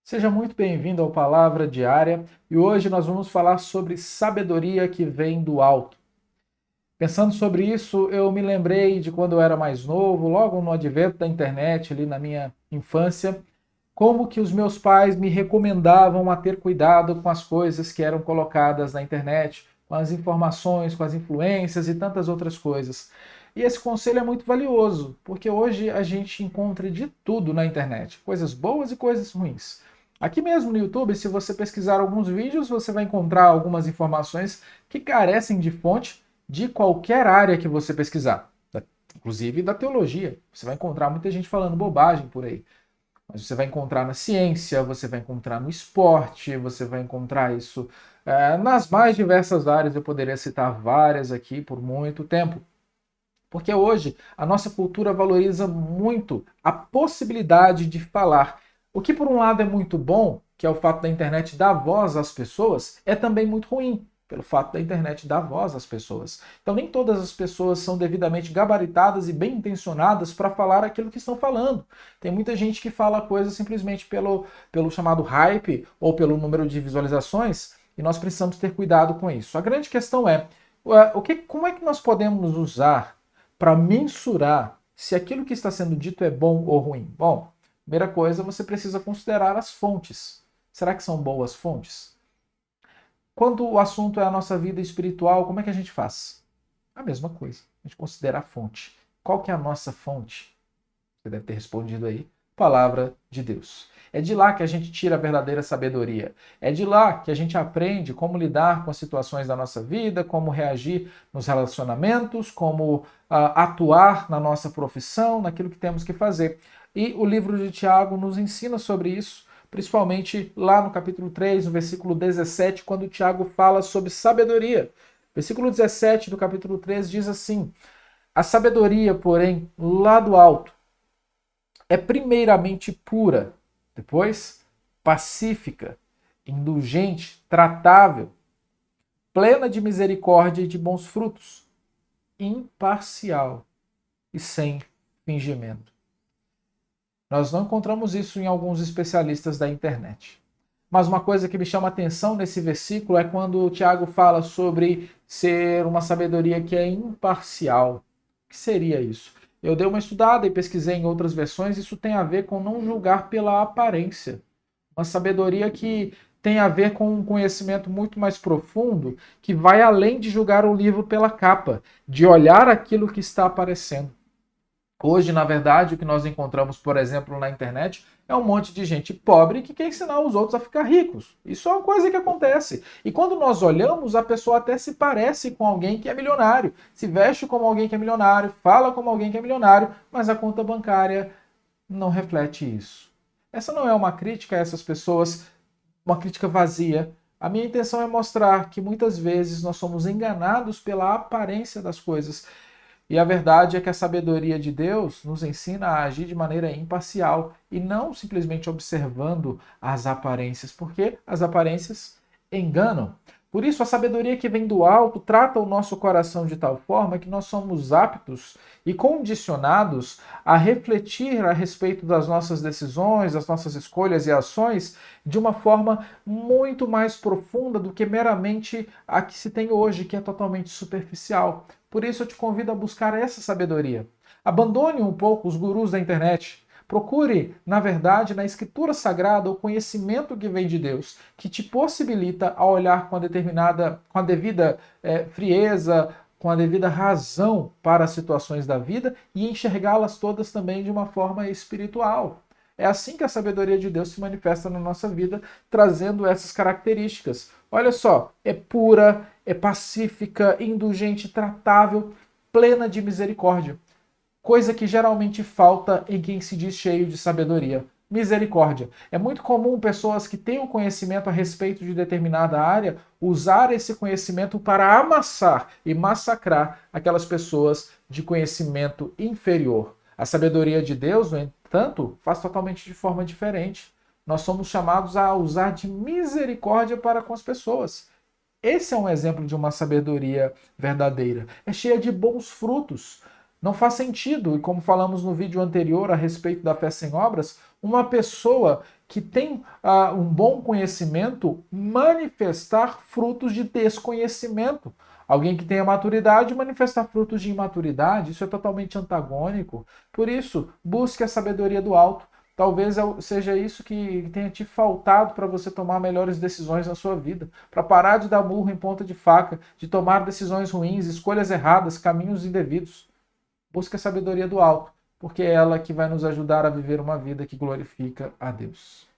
Seja muito bem-vindo ao Palavra Diária e hoje nós vamos falar sobre sabedoria que vem do alto. Pensando sobre isso, eu me lembrei de quando eu era mais novo, logo no advento da internet, ali na minha infância, como que os meus pais me recomendavam a ter cuidado com as coisas que eram colocadas na internet, com as informações, com as influências e tantas outras coisas. E esse conselho é muito valioso, porque hoje a gente encontra de tudo na internet, coisas boas e coisas ruins. Aqui mesmo no YouTube, se você pesquisar alguns vídeos, você vai encontrar algumas informações que carecem de fonte de qualquer área que você pesquisar, inclusive da teologia. Você vai encontrar muita gente falando bobagem por aí. Mas você vai encontrar na ciência, você vai encontrar no esporte, você vai encontrar isso nas mais diversas áreas. Eu poderia citar várias aqui por muito tempo. Porque hoje a nossa cultura valoriza muito a possibilidade de falar. O que, por um lado, é muito bom, que é o fato da internet dar voz às pessoas, é também muito ruim, pelo fato da internet dar voz às pessoas. Então, nem todas as pessoas são devidamente gabaritadas e bem intencionadas para falar aquilo que estão falando. Tem muita gente que fala coisas simplesmente pelo chamado hype ou pelo número de visualizações, e nós precisamos ter cuidado com isso. A grande questão é como é que nós podemos usar para mensurar se aquilo que está sendo dito é bom ou ruim? Bom, primeira coisa, você precisa considerar as fontes. Será que são boas fontes? Quando o assunto é a nossa vida espiritual, como é que a gente faz? A mesma coisa. A gente considera a fonte. Qual que é a nossa fonte? Você deve ter respondido aí. Palavra de Deus. É de lá que a gente tira a verdadeira sabedoria. É de lá que a gente aprende como lidar com as situações da nossa vida, como reagir nos relacionamentos, como atuar na nossa profissão, naquilo que temos que fazer. E o livro de Tiago nos ensina sobre isso, principalmente lá no capítulo 3, no versículo 17, quando Tiago fala sobre sabedoria. Versículo 17 do capítulo 3 diz assim: a sabedoria, porém, lá do alto, é primeiramente pura, depois pacífica, indulgente, tratável, plena de misericórdia e de bons frutos, imparcial e sem fingimento. Nós não encontramos isso em alguns especialistas da internet. Mas uma coisa que me chama a atenção nesse versículo é quando o Tiago fala sobre ser uma sabedoria que é imparcial. O que seria isso? Eu dei uma estudada e pesquisei em outras versões, isso tem a ver com não julgar pela aparência. Uma sabedoria que tem a ver com um conhecimento muito mais profundo, que vai além de julgar o livro pela capa, de olhar aquilo que está aparecendo. Hoje, na verdade, o que nós encontramos, por exemplo, na internet, é um monte de gente pobre que quer ensinar os outros a ficar ricos. Isso é uma coisa que acontece. E quando nós olhamos, a pessoa até se parece com alguém que é milionário, se veste como alguém que é milionário, fala como alguém que é milionário, mas a conta bancária não reflete isso. Essa não é uma crítica a essas pessoas, uma crítica vazia. A minha intenção é mostrar que muitas vezes nós somos enganados pela aparência das coisas. E a verdade é que a sabedoria de Deus nos ensina a agir de maneira imparcial e não simplesmente observando as aparências, porque as aparências enganam. Por isso, a sabedoria que vem do alto trata o nosso coração de tal forma que nós somos aptos e condicionados a refletir a respeito das nossas decisões, das nossas escolhas e ações de uma forma muito mais profunda do que meramente a que se tem hoje, que é totalmente superficial. Por isso eu te convido a buscar essa sabedoria. Abandone um pouco os gurus da internet. Procure, na verdade, na Escritura Sagrada o conhecimento que vem de Deus, que te possibilita a olhar com a devida frieza, com a devida razão para as situações da vida e enxergá-las todas também de uma forma espiritual. É assim que a sabedoria de Deus se manifesta na nossa vida, trazendo essas características. Olha só, é pura, é pacífica, indulgente, tratável, plena de misericórdia. Coisa que geralmente falta em quem se diz cheio de sabedoria. Misericórdia. É muito comum pessoas que têm um conhecimento a respeito de determinada área usar esse conhecimento para amassar e massacrar aquelas pessoas de conhecimento inferior. A sabedoria de Deus, no entanto, faz totalmente de forma diferente. Nós somos chamados a usar de misericórdia para com as pessoas. Esse é um exemplo de uma sabedoria verdadeira. É cheia de bons frutos. Não faz sentido, e como falamos no vídeo anterior a respeito da fé sem obras, uma pessoa que tem um bom conhecimento manifestar frutos de desconhecimento. Alguém que tenha maturidade manifestar frutos de imaturidade, isso é totalmente antagônico. Por isso, busque a sabedoria do alto. Talvez seja isso que tenha te faltado para você tomar melhores decisões na sua vida, para parar de dar murro em ponta de faca, de tomar decisões ruins, escolhas erradas, caminhos indevidos. Busque a sabedoria do alto, porque é ela que vai nos ajudar a viver uma vida que glorifica a Deus.